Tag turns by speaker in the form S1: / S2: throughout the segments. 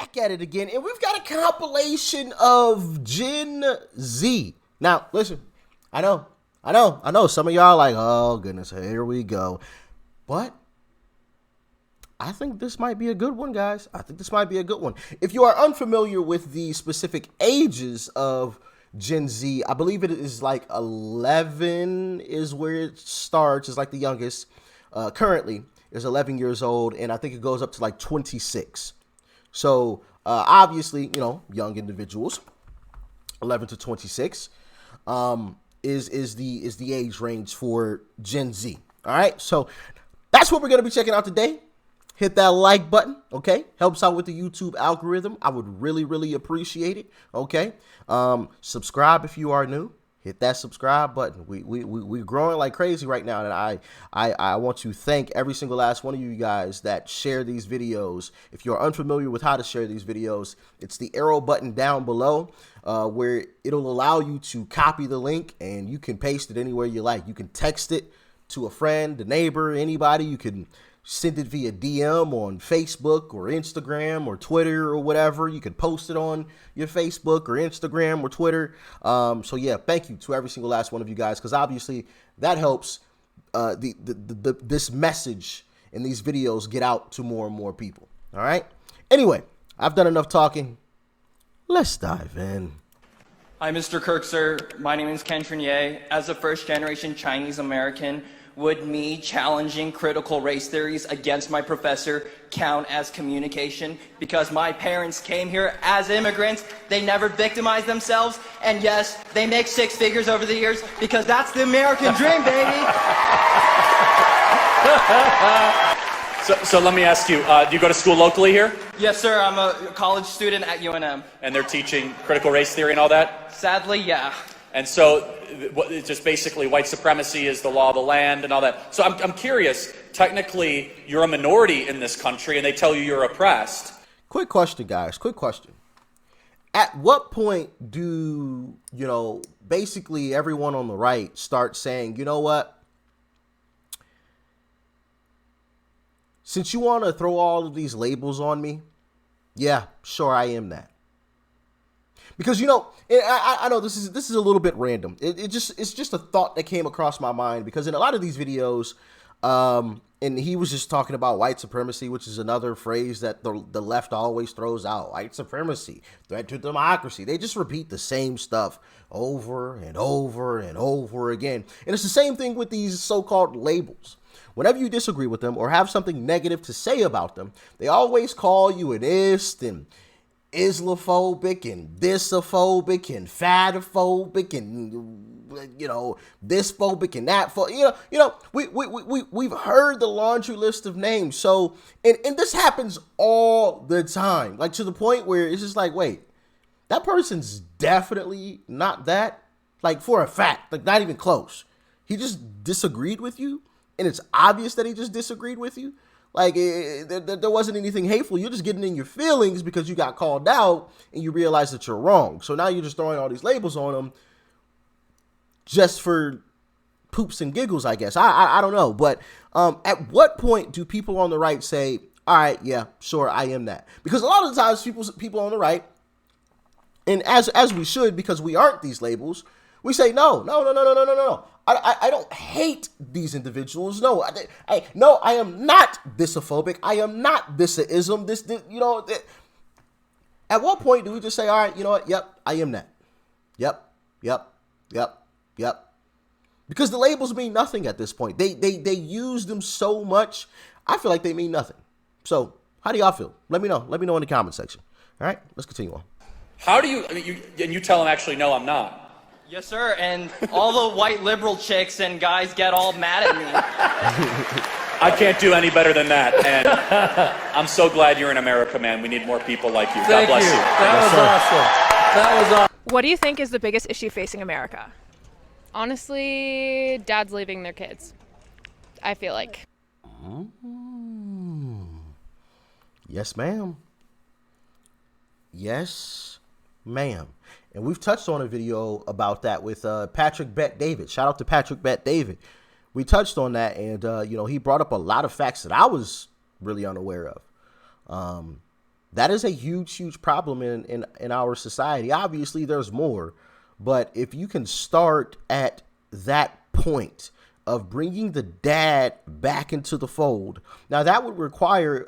S1: back at it again, and we've got a compilation of Gen Z. Now, listen, I know. Some of y'all are like, oh, goodness, here we go. But I think this might be a good one, guys. I think this might be a good one. If you are unfamiliar with the specific ages of Gen Z, I believe it is like 11 is where it starts, is like the youngest. Currently is 11 years old, and I think it goes up to like 26. So obviously, young individuals, 11 to 26, is the age range for Gen Z. All right, so that's what we're gonna be checking out today. Hit that like button, okay? Helps out with the YouTube algorithm. I would really, really appreciate it, okay? Subscribe if you are new. Hit that subscribe button. We're growing like crazy right now, and I want to thank every single last one of you guys that share these videos. If you're unfamiliar with how to share these videos, it's the arrow button down below where it'll allow you to copy the link, and you can paste it anywhere you like. You can text it to a friend, a neighbor, anybody. You can send it via DM on Facebook or Instagram or Twitter or whatever. You can post it on your Facebook or Instagram or Twitter. So yeah, thank you to every single last one of you guys, because obviously that helps this message and these videos get out to more and more people. All right. Anyway, I've done enough talking. Let's dive in.
S2: Hi, Mr. Kirk, sir. My name is Ken Trenier. As a first-generation Chinese American, would me challenging critical race theories against my professor count as communication? Because my parents came here as immigrants, they never victimized themselves, and yes, they make six figures over the years, because that's the American dream, baby!
S3: So let me ask you, do you go to school locally here?
S2: Yes, sir, I'm a college student at UNM.
S3: And they're teaching critical race theory and all that?
S2: Sadly, yeah.
S3: And so it's just basically white supremacy is the law of the land and all that. So I'm curious, technically you're a minority in this country and they tell you you're oppressed.
S1: Quick question, guys. Quick question. At what point do, basically everyone on the right start saying, you know what? Since you want to throw all of these labels on me, yeah, sure, I am that. Because, I know this is a little bit random. It's just a thought that came across my mind, because in a lot of these videos, and he was just talking about white supremacy, which is another phrase that the left always throws out. White supremacy, threat to democracy. They just repeat the same stuff over and over and over again. And it's the same thing with these so-called labels. Whenever you disagree with them or have something negative to say about them, they always call you an ist and Islamophobic and thisophobic and fatophobic and this phobic and that we've heard the laundry list of names. So and this happens all the time, like to the point where it's just like, wait, that person's definitely not that, like for a fact, like not even close. He just disagreed with you, and it's obvious that he just disagreed with you. Like, there wasn't anything hateful. You're just getting in your feelings because you got called out and you realize that you're wrong. So now you're just throwing all these labels on them just for poops and giggles, I guess. I don't know. But at what point do people on the right say, all right, yeah, sure, I am that? Because a lot of the times people on the right, and as we should, because we aren't these labels, we say, no. I don't hate these individuals. No, I am not thisophobic. I am not thisism. At what point do we just say, all right, you know what? Yep, I am that. Yep. Because the labels mean nothing at this point. They use them so much. I feel like they mean nothing. So how do y'all feel? Let me know. Let me know in the comment section. All right, let's continue on.
S3: How do you, you tell them actually, no, I'm not.
S2: Yes, sir, and all the white liberal chicks and guys get all mad at me.
S3: I can't do any better than that, and I'm so glad you're in America, man. We need more people like you. God bless you.
S4: That was awesome.
S5: What do you think is the biggest issue facing America?
S6: Honestly, dads leaving their kids, I feel like.
S1: Yes, ma'am. Yes, ma'am. And we've touched on a video about that with Patrick Bet David. Shout out to Patrick Bet David. We touched on that, and he brought up a lot of facts that I was really unaware of. That is a huge, huge problem in our society. Obviously, there's more, but if you can start at that point of bringing the dad back into the fold, now that would require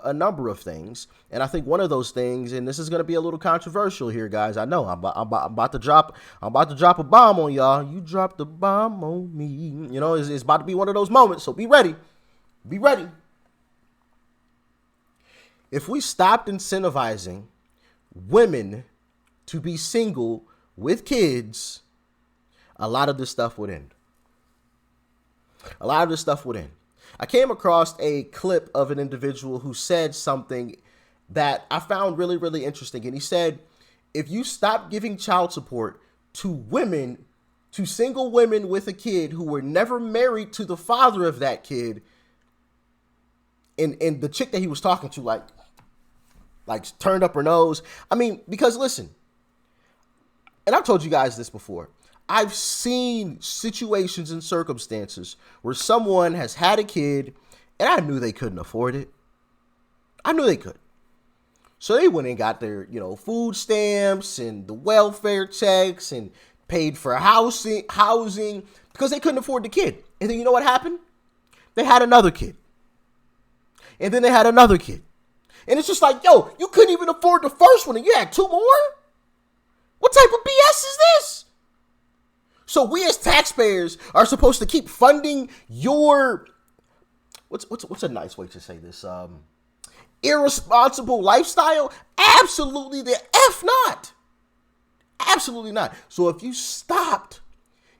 S1: a number of things, and I think one of those things, and this is going to be a little controversial here, guys. I know I'm about to drop a bomb on y'all. You dropped the bomb on me. You know, it's about to be one of those moments. So be ready. Be ready. If we stopped incentivizing women to be single with kids, a lot of this stuff would end. A lot of this stuff would end. I came across a clip of an individual who said something that I found really, really interesting. And he said, if you stop giving child support to women, to single women with a kid who were never married to the father of that kid, and the chick that he was talking to, like turned up her nose. I mean, because listen, and I've told you guys this before, I've seen situations and circumstances where someone has had a kid and I knew they couldn't afford it. I knew they could. So they went and got their, food stamps and the welfare checks and paid for housing because they couldn't afford the kid. And then you know what happened? They had another kid. And then they had another kid. And it's just like, yo, you couldn't even afford the first one and you had two more? What type of BS is this? So we as taxpayers are supposed to keep funding your, what's a nice way to say this? Irresponsible lifestyle? Absolutely the F not. Absolutely not. So if you stopped,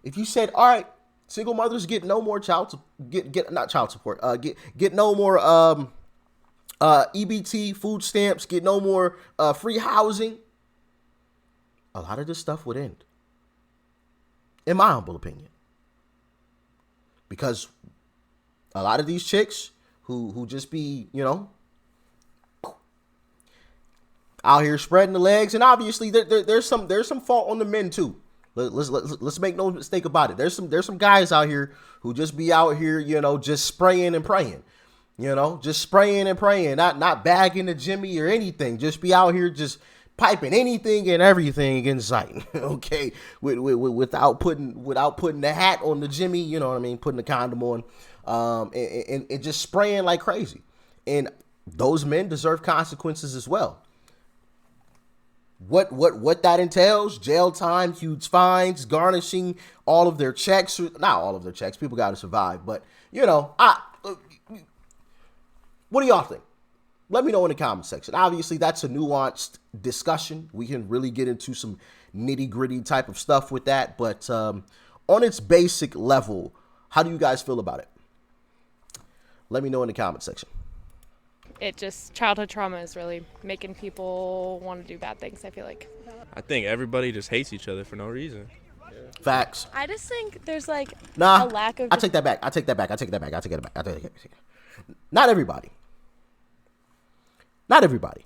S1: if you said, all right, single mothers get no more get no more EBT, food stamps, get no more free housing, a lot of this stuff would end. In my humble opinion. Because a lot of these chicks who just be, out here spreading the legs, and obviously there's some fault on the men too. Let's make no mistake about it. There's some guys out here who just be out here, just spraying and praying. Just spraying and praying, not bagging the Jimmy or anything. Just be out here just piping anything and everything in sight. Okay, without putting the hat on the Jimmy, you know what I mean, putting the condom on, and just spraying like crazy. And those men deserve consequences as well. What that entails: jail time, huge fines, garnishing all of their checks. Not all of their checks. People got to survive, but what do y'all think? Let me know in the comment section. Obviously, that's a nuanced discussion. We can really get into some nitty-gritty type of stuff with that. But on its basic level, how do you guys feel about it? Let me know in the comment section.
S6: Childhood trauma is really making people want to do bad things, I feel like.
S7: I think everybody just hates each other for no reason.
S1: Facts.
S6: I just think there's a lack of...
S1: I take that back. Not everybody. Not everybody.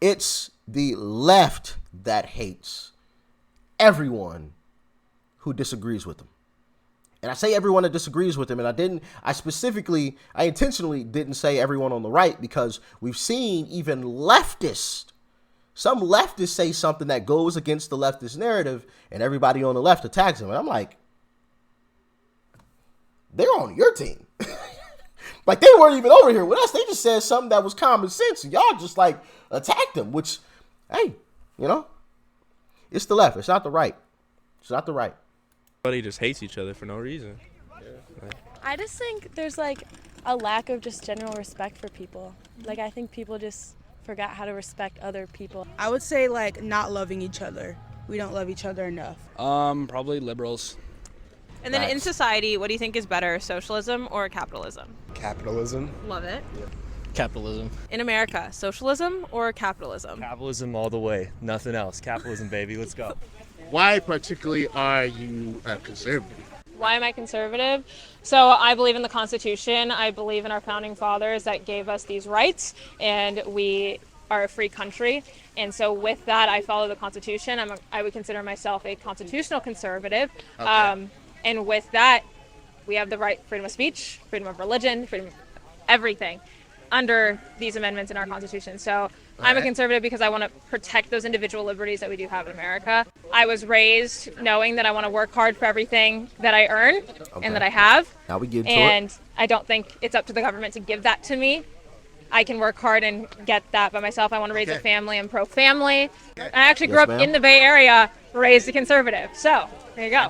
S1: It's the left that hates everyone who disagrees with them. And I say everyone that disagrees with them, and I intentionally didn't say everyone on the right, because we've seen even some leftists say something that goes against the leftist narrative, and everybody on the left attacks them. And I'm like, they're on your team. Like, they weren't even over here with us. They just said something that was common sense, and y'all just attacked them, which, hey, it's the left. It's not the right. It's not the right.
S7: Everybody just hates each other for no reason.
S6: I just think there's a lack of just general respect for people. I think people just forgot how to respect other people.
S8: I would say not loving each other. We don't love each other enough.
S9: Probably liberals.
S5: And then in society, what do you think is better, socialism or capitalism?
S9: Capitalism.
S5: Love it.
S9: Capitalism.
S5: In America, socialism or capitalism?
S9: Capitalism all the way. Nothing else. Capitalism, baby. Let's go.
S10: Why particularly are you conservative?
S6: Why am I conservative? So I believe in the Constitution. I believe in our founding fathers that gave us these rights, and we are a free country. And so with that, I follow the Constitution. I would consider myself a constitutional conservative.
S10: Okay.
S6: And with that, we have the right, freedom of speech, freedom of religion, freedom of everything. under these amendments in our Constitution. So I'm a conservative because I want to protect those individual liberties that we do have in America. I was raised knowing that I want to work hard for everything that I earn and that I have.
S1: Now we get to
S6: and
S1: it.
S6: I don't think it's up to the government to give that to me. I can work hard and get that by myself. I want to raise a family. I'm pro-family. I actually grew up in the Bay Area, raised a conservative. So there you go.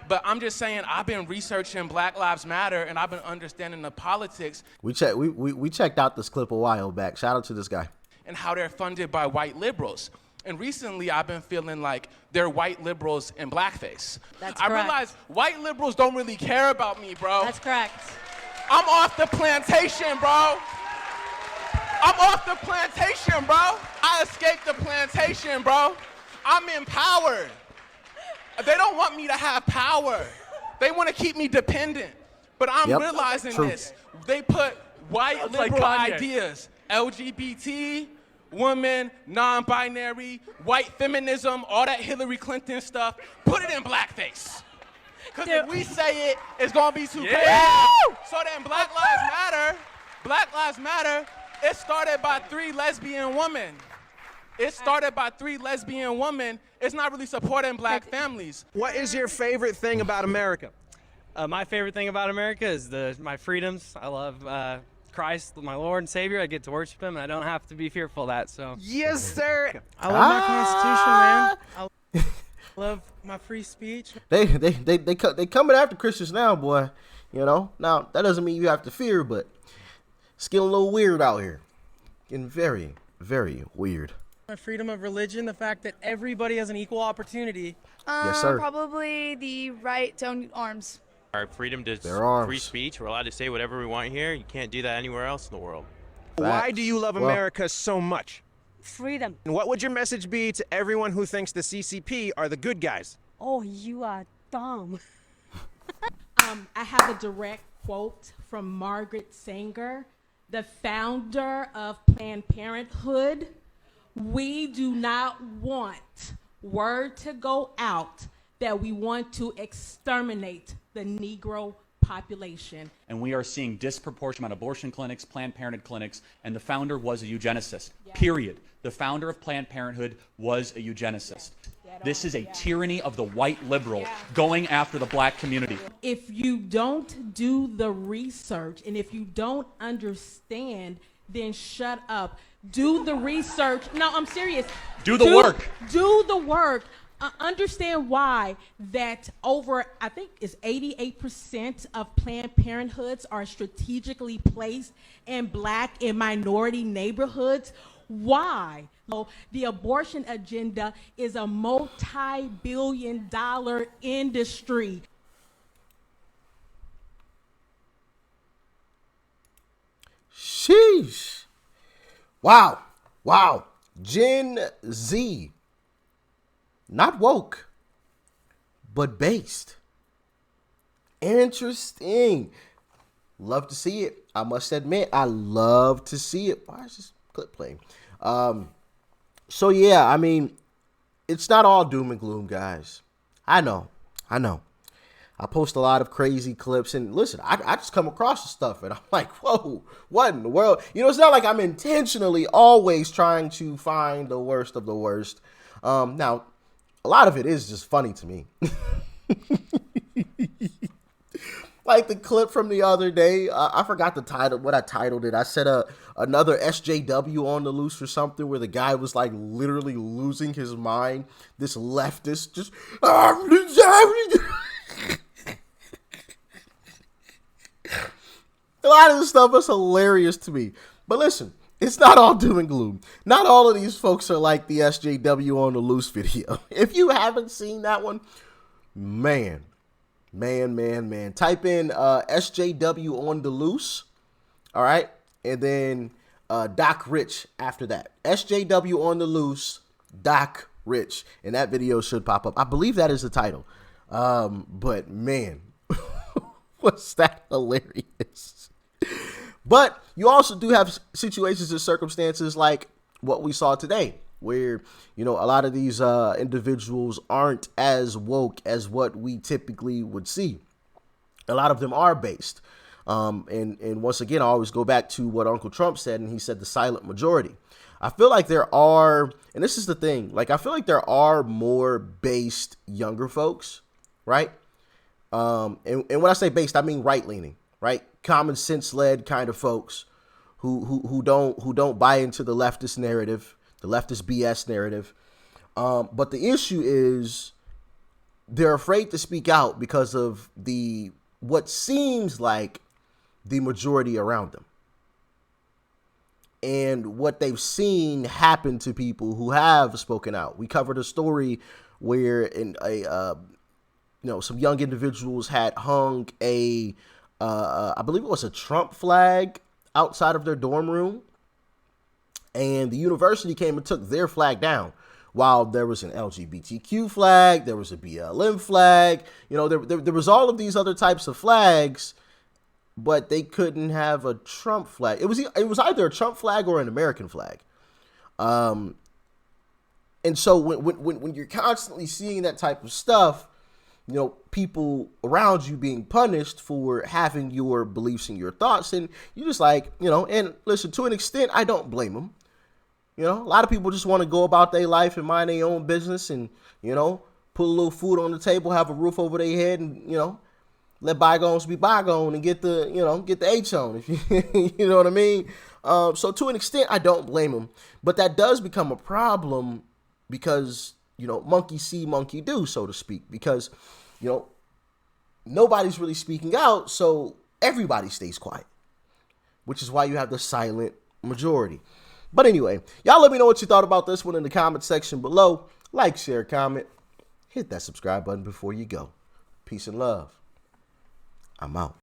S11: But I'm just saying, I've been researching Black Lives Matter, and I've been understanding the politics.
S1: We checked out this clip a while back. Shout out to this guy.
S11: And how they're funded by white liberals. And recently, I've been feeling like they're white liberals in blackface.
S12: That's
S11: I
S12: correct.
S11: realize white liberals don't really care about me, bro.
S12: That's correct.
S11: I'm off the plantation, bro. I'm off the plantation, bro. I escaped the plantation, bro. I'm empowered. They don't want me to have power. They want to keep me dependent. But I'm realizing this. They put white liberal ideas, LGBT, women, non-binary, white feminism, all that Hillary Clinton stuff, put it in blackface. Because if we say it, it's going to be too crazy. So then Black Lives Matter, it started by 3 lesbian women. It's not really supporting black families.
S13: What is your favorite thing about America?
S9: My favorite thing about America is my freedoms. I love Christ, my Lord and Savior. I get to worship Him, and I don't have to be fearful of that. So
S13: Yes, sir.
S4: I love my Constitution, man. I love my free speech.
S1: They coming after Christians now, boy. You know. Now that doesn't mean you have to fear, but it's getting a little weird out here. Getting very, very weird.
S4: My freedom of religion, the fact that everybody has an equal opportunity.
S1: Yes, sir.
S12: Probably the right to own arms.
S14: Our freedom to
S1: Their arms.
S14: free speech. We're allowed to say whatever we want here. You can't do that anywhere else in the world.
S13: Why do you love America so much?
S12: Freedom.
S13: And what would your message be to everyone who thinks the CCP are the good guys?
S12: Oh, you are dumb.
S15: I have a direct quote from Margaret Sanger, the founder of Planned Parenthood. We do not want word to go out that we want to exterminate the Negro population.
S3: And we are seeing disproportionate amount of abortion clinics, Planned Parenthood clinics, and the founder was a eugenicist, period. The founder of Planned Parenthood was a eugenicist. This is a tyranny of the white liberal going after the black community.
S15: If you don't do the research and if you don't understand, then shut up. Do the research. No, I'm serious.
S3: Do the work.
S15: Do the work. Understand why that over, I think it's 88% of Planned Parenthoods are strategically placed in black and minority neighborhoods. Why? So the abortion agenda is a multi-billion-dollar industry.
S1: Sheesh. Wow. Gen Z. Not woke, but based. Interesting. Love to see it. I must admit, I love to see it. Why is this clip playing? So yeah, I mean, it's not all doom and gloom, guys. I know. I post a lot of crazy clips, and listen, I just come across the stuff, and I'm like, whoa, what in the world? You know, it's not like I'm intentionally always trying to find the worst of the worst. Now, a lot of it is just funny to me. Like the clip from the other day, I forgot the title, what I titled it. I said another SJW on the loose or something, where the guy was like literally losing his mind. This leftist just... A lot of this stuff is hilarious to me. But listen, it's not all doom and gloom. Not all of these folks are like the SJW on the loose video. If you haven't seen that one, man. Type in SJW on the loose, all right? And then Doc Rich after that. SJW on the loose, Doc Rich. And that video should pop up. I believe that is the title. But man, was that hilarious. But you also do have situations and circumstances like what we saw today, where, you know, a lot of these individuals aren't as woke as what we typically would see. A lot of them are based. And once again, I always go back to what Uncle Trump said, and he said the silent majority. I feel like there are, and this is the thing, like I feel like there are more based younger folks, right? And when I say based, I mean right leaning, right? Common sense led kind of folks who don't buy into the leftist narrative, the leftist BS narrative. But the issue is they're afraid to speak out because of what seems like the majority around them and what they've seen happen to people who have spoken out. We covered a story where some young individuals had hung I believe it was a Trump flag outside of their dorm room, and the university came and took their flag down. While there was an LGBTQ flag, there was a BLM flag, there was all of these other types of flags, but they couldn't have a Trump flag. It was either a Trump flag or an American flag. And so when you're constantly seeing that type of stuff, people around you being punished for having your beliefs and your thoughts, and you just like, and listen, to an extent, I don't blame them. A lot of people just want to go about their life and mind their own business and, put a little food on the table, have a roof over their head, and, let bygones be bygone and get the H on, if you know what I mean? So to an extent, I don't blame them, but that does become a problem because, monkey see, monkey do, so to speak, because, nobody's really speaking out. So everybody stays quiet, which is why you have the silent majority. But anyway, y'all let me know what you thought about this one in the comment section below. Like, share, comment, hit that subscribe button before you go. Peace and love. I'm out.